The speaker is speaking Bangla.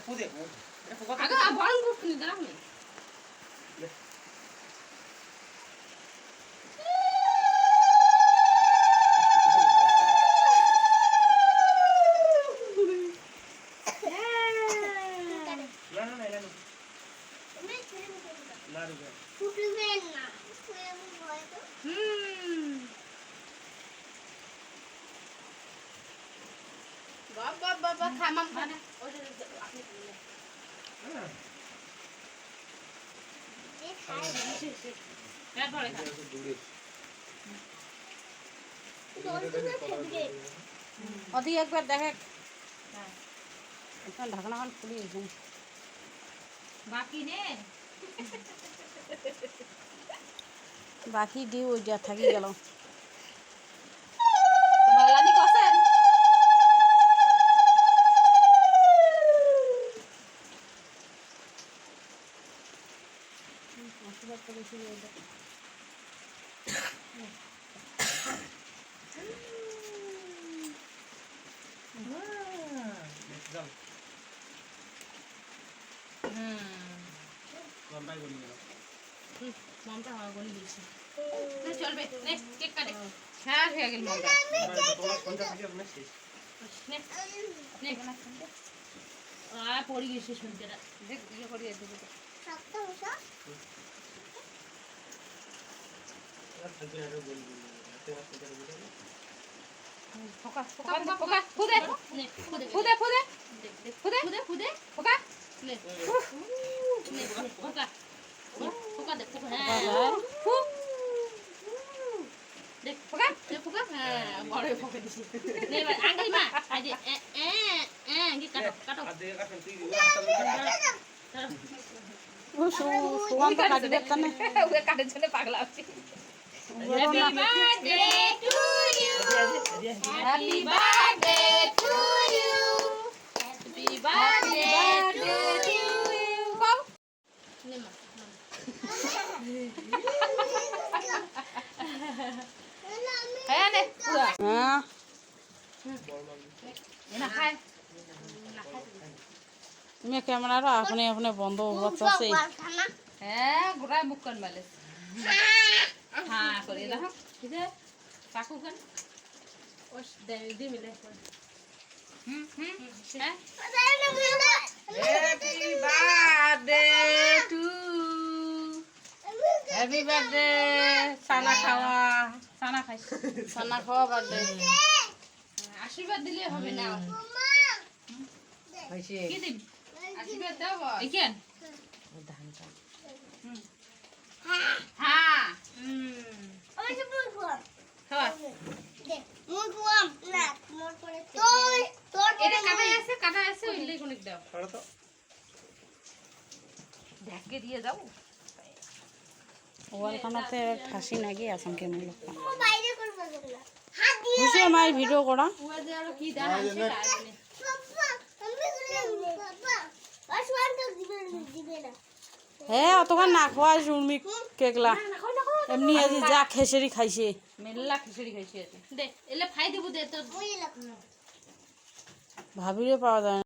পুদে এটা পোকা আগে বড় করতে নি দাঁড়া নি বাবা খামাম খানা ওই যে আপনি অতি একবার দেখে ঢাকনাখান খুলি বাকি নে বাকি দিয়ে ওইটা থাকি গেল বালানি কসেন মশলাটা বেশি দিয়ে দাও মামটা হাওয়া গলি দিয়েছে চলবে নে কেক কাটে হ্যাঁ হয়ে গেল মামটা নে পড়ে গেছে শুনতেটা দেখ ইয়ে করে দেবো ফোকা ফোকা ফোকা ফুদে ফুদে ফুদে ফুদে ফুদে ফুদে ফুদে ফোকা নে নে ফোকা ফোকা দে ফোকা হ্যাঁ ফু দেখ ফোকা দে ফোকা হ্যাঁ বড় ফোকা দিছি নে এবার আঙ্গুলি মা আই দে কি কাটো কাটো আদে কাটো তুই ও সোয়াম তো কাটি দেখতা না ওকে কাটে জন্য পাগলা আছি Happy birthday to you. Happy birthday to you. Happy birthday to you. Come. Nema. Hey, ane. हाँ. ना खाए. मैं कैमरा रा अपने अपने बंदो होता से. हैं गुराय मुक्कन वाले. हाँ करे ना किधर पाकू कर और दे मिले हैं happy birthday to happy birthday साना खाई साना खावा बर्थडे आशीर्वाद दिले হবে না হইছে কি দিন আশীর্বাদ দাও কেন ধানটা হ্যাঁ ওই যে মুরগুম হ্যাঁ দে মুরগুম না মোর করে তোর এটা কাটা আছে ওইলে কোন দাও ছাড়ো তো ঢাকে দিয়ে দাও ওয়াল খানাতে ঠাসি নাকি আসাম কে মূল ও বাইরে করব না হাত দিয়ে বুঝে মাই ভিডিও করা ওয়া যে আর কি দাও আছে বাবা আমি বাবা আসওয়ান তো দিবে না হ্যাঁ অতক্ষণ না খাওয়া শুনমি কেকলা এমনি আজি যা খেসারি খাইছে মেলা খেসারি খাইছে দে এলে ফাই দেবো দে তো ভাবিরে পাওয়া যায়